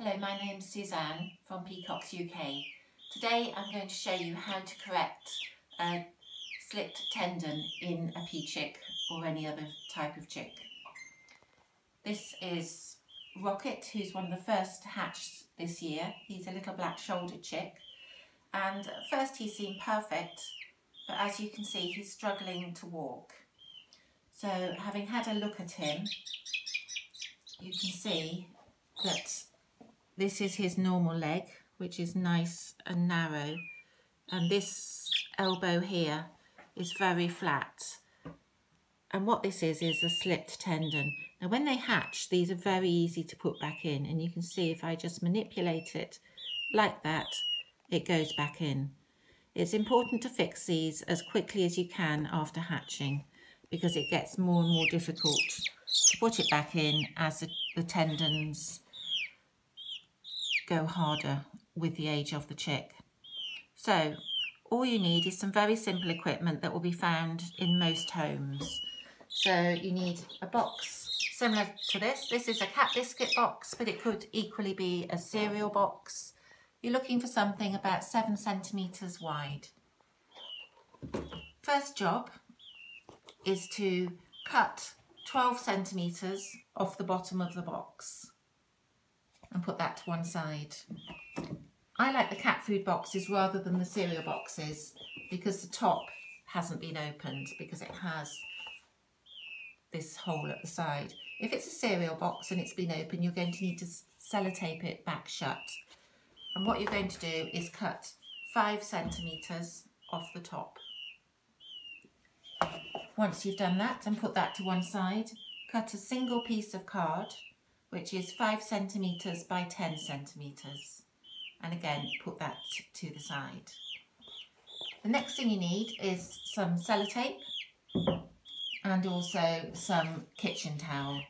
Hello, my name's Suzanne from Peacocks UK. Today I'm going to show you how to correct a slipped tendon in a pea chick or any other type of chick. This is Rocket, who's one of the first to hatch this year. He's a little black-shouldered chick, and at first he seemed perfect, but as you can see he's struggling to walk. So having had a look at him, you can see that this is his normal leg, which is nice and narrow, and this elbow here is very flat. And what this is a slipped tendon. Now when they hatch, these are very easy to put back in, and you can see if I just manipulate it like that, it goes back in. It's important to fix these as quickly as you can after hatching, because it gets more and more difficult to put it back in as the tendons go harder with the age of the chick. So all you need is some very simple equipment that will be found in most homes. So you need a box similar to this. This is a cat biscuit box, but it could equally be a cereal box. You're looking for something about 7 centimetres wide. First job is to cut 12 centimetres off the bottom of the box and put that to one side. I like the cat food boxes rather than the cereal boxes because the top hasn't been opened, because it has this hole at the side. If it's a cereal box and it's been open, you're going to need to sellotape it back shut. And what you're going to do is cut 5 centimetres off the top. Once you've done that and put that to one side, cut a single piece of card, which is 5 centimetres by 10 centimetres. And again, put that to the side. The next thing you need is some sellotape and also some kitchen towel,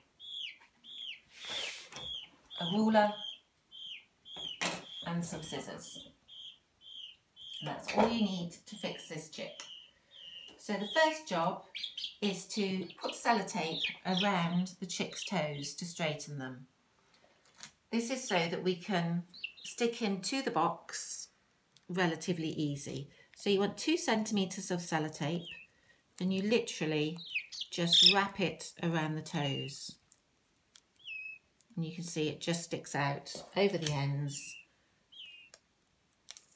a ruler and some scissors. And that's all you need to fix this chick. So the first job is to put sellotape around the chick's toes to straighten them. This is so that we can stick him to the box relatively easy. So you want 2 centimetres of sellotape, and you literally just wrap it around the toes. And you can see it just sticks out over the ends.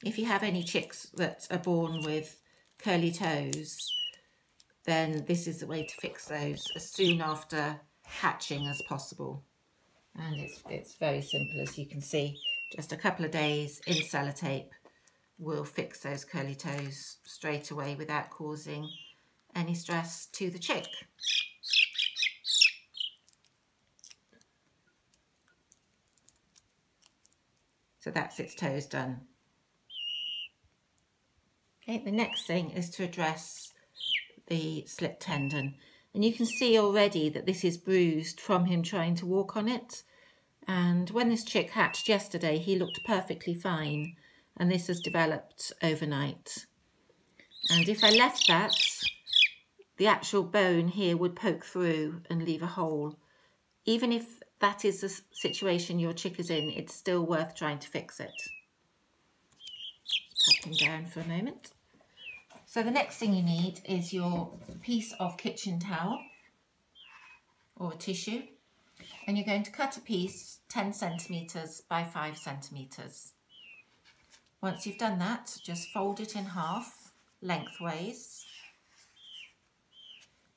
If you have any chicks that are born with curly toes, then this is the way to fix those as soon after hatching as possible. And it's very simple, as you can see. Just a couple of days in sellotape will fix those curly toes straight away without causing any stress to the chick. So that's its toes done. Okay, the next thing is to address the slipped tendon, and you can see already that this is bruised from him trying to walk on it. And when this chick hatched yesterday, he looked perfectly fine, and this has developed overnight. And if I left that, the actual bone here would poke through and leave a hole. Even if that is the situation your chick is in, it's still worth trying to fix it. Just pop him down for a moment. So the next thing you need is your piece of kitchen towel or a tissue, and you're going to cut a piece 10 centimetres by 5 centimetres. Once you've done that, just fold it in half lengthways,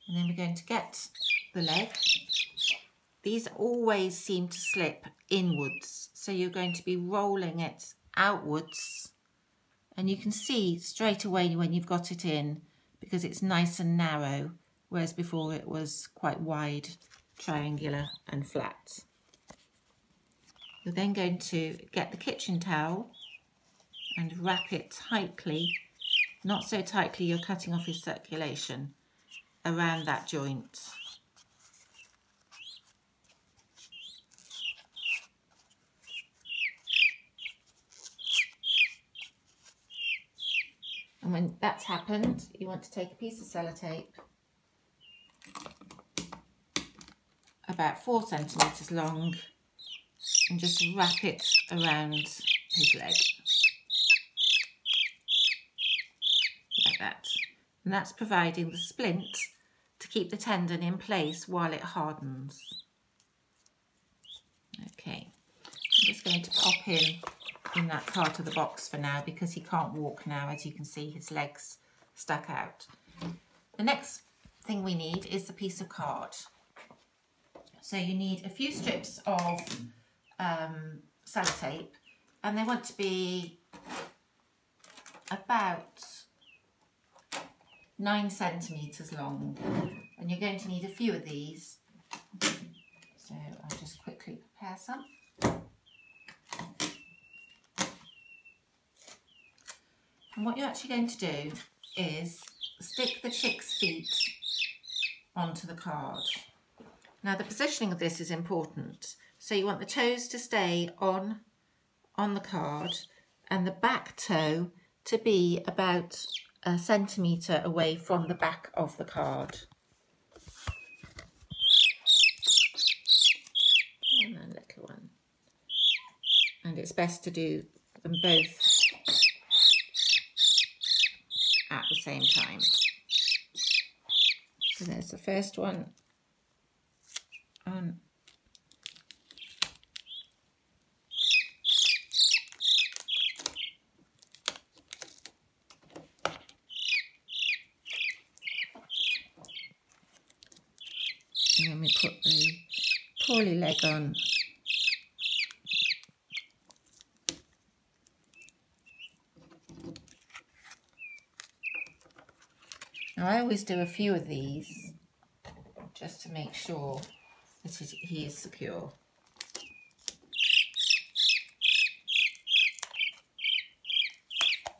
and then we're going to get the leg. These always seem to slip inwards, so you're going to be rolling it outwards. And you can see straight away when you've got it in, because it's nice and narrow, whereas before it was quite wide, triangular and flat. You're then going to get the kitchen towel and wrap it tightly, not so tightly you're cutting off his circulation, around that joint. And when that's happened, you want to take a piece of sellotape about 4 centimetres long and just wrap it around his leg. Like that. And that's providing the splint to keep the tendon in place while it hardens. Okay, I'm just going to pop in that part of the box for now because he can't walk now. As you can see, his legs stuck out. The next thing we need is the piece of card. So you need a few strips of sellotape, and they want to be about 9 centimetres long, and you're going to need a few of these. So I'll just quickly prepare some. And what you're actually going to do is stick the chick's feet onto the card. Now the positioning of this is important. So you want the toes to stay on the card and the back toe to be about 1 centimetre away from the back of the card. And a little one. And it's best to do them both at the same time. So there's the first one on. And then we put the poorly leg on. Now I always do a few of these just to make sure that he is secure.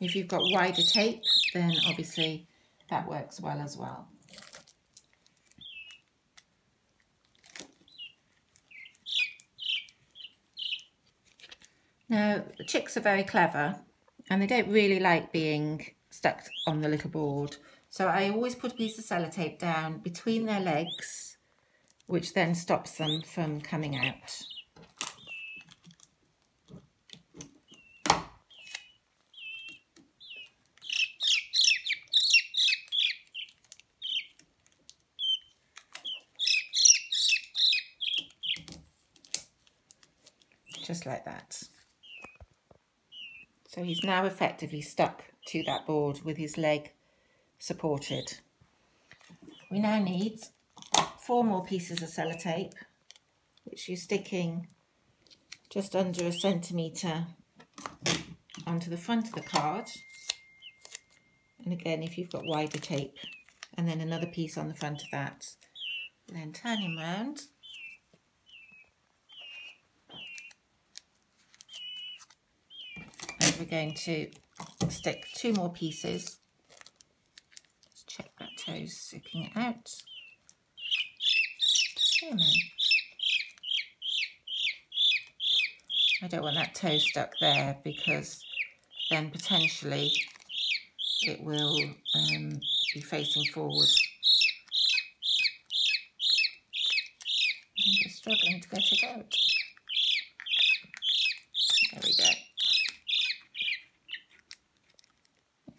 If you've got wider tape, then obviously that works well as well. Now, the chicks are very clever and they don't really like being stuck on the little board. So I always put a piece of sellotape down between their legs, which then stops them from coming out. Just like that. So he's now effectively stuck to that board with his leg supported. We now need 4 more pieces of sellotape, which you're sticking just under 1 centimetre onto the front of the card. And again, if you've got wider tape, and then another piece on the front of that. Then turn him round. And we're going to stick 2 more pieces. Let's check that toe's sticking out. I don't want that toe stuck there because then potentially it will be facing forward. I'm just struggling to get it out. There we go.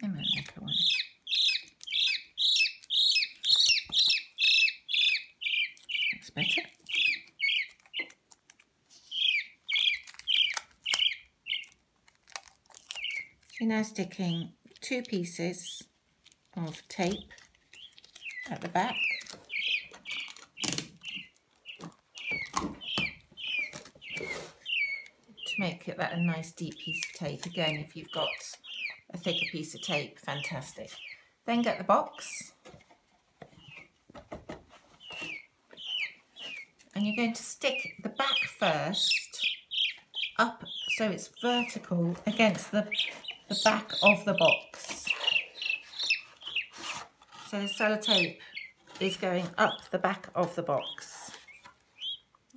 And then little one. That's better. So now sticking 2 pieces of tape at the back. To make it that a nice deep piece of tape. Again, if you've got a thicker piece of tape, fantastic. Then get the box. And you're going to stick the back first up so it's vertical against the back of the box. So the sellotape is going up the back of the box.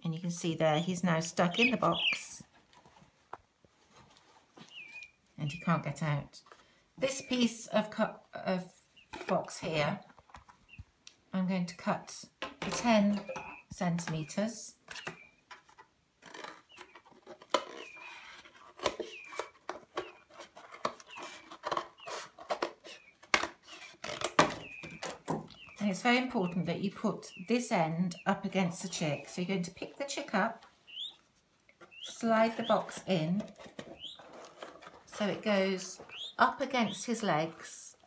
And you can see there, he's now stuck in the box. And he can't get out. This piece of box here, I'm going to cut to 10 centimetres. And it's very important that you put this end up against the chick. So you're going to pick the chick up, slide the box in, so it goes up against his legs,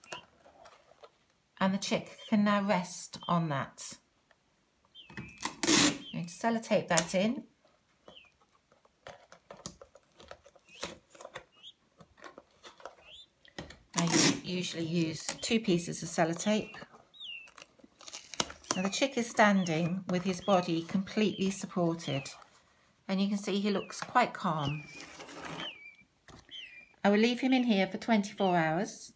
and the chick can now rest on that. I'm going to sellotape that in. I usually use 2 pieces of sellotape. Now the chick is standing with his body completely supported, and you can see he looks quite calm. I will leave him in here for 24 hours.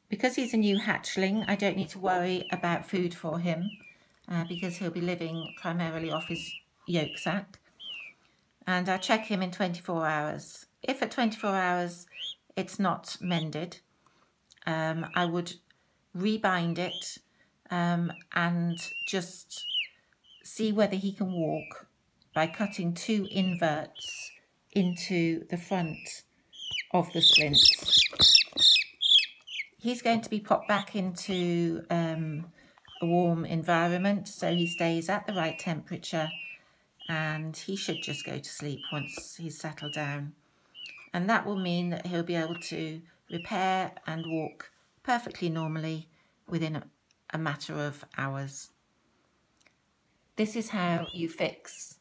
Because he's a new hatchling, I don't need to worry about food for him because he'll be living primarily off his yolk sac. And I'll check him in 24 hours. If at 24 hours it's not mended, I would rebind it and just see whether he can walk by cutting 2 inverts into the front of the splints. He's going to be popped back into a warm environment so he stays at the right temperature, and he should just go to sleep once he's settled down. And that will mean that he'll be able to repair and walk perfectly normally within a matter of hours. This is how you fix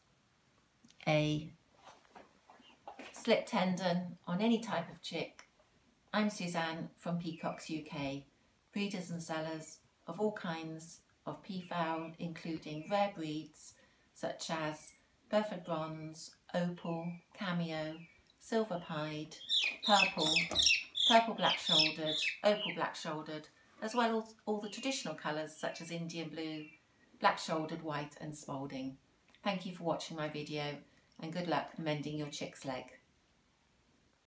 a slip tendon on any type of chick. I'm Suzanne from Peacocks UK, breeders and sellers of all kinds of peafowl, including rare breeds such as Burford Bronze, Opal, Cameo, Silver Pied, Purple, Purple Black-Shouldered, Opal Black-Shouldered, as well as all the traditional colours such as Indian Blue, Black-Shouldered, White and Spalding. Thank you for watching my video, and good luck mending your chick's leg.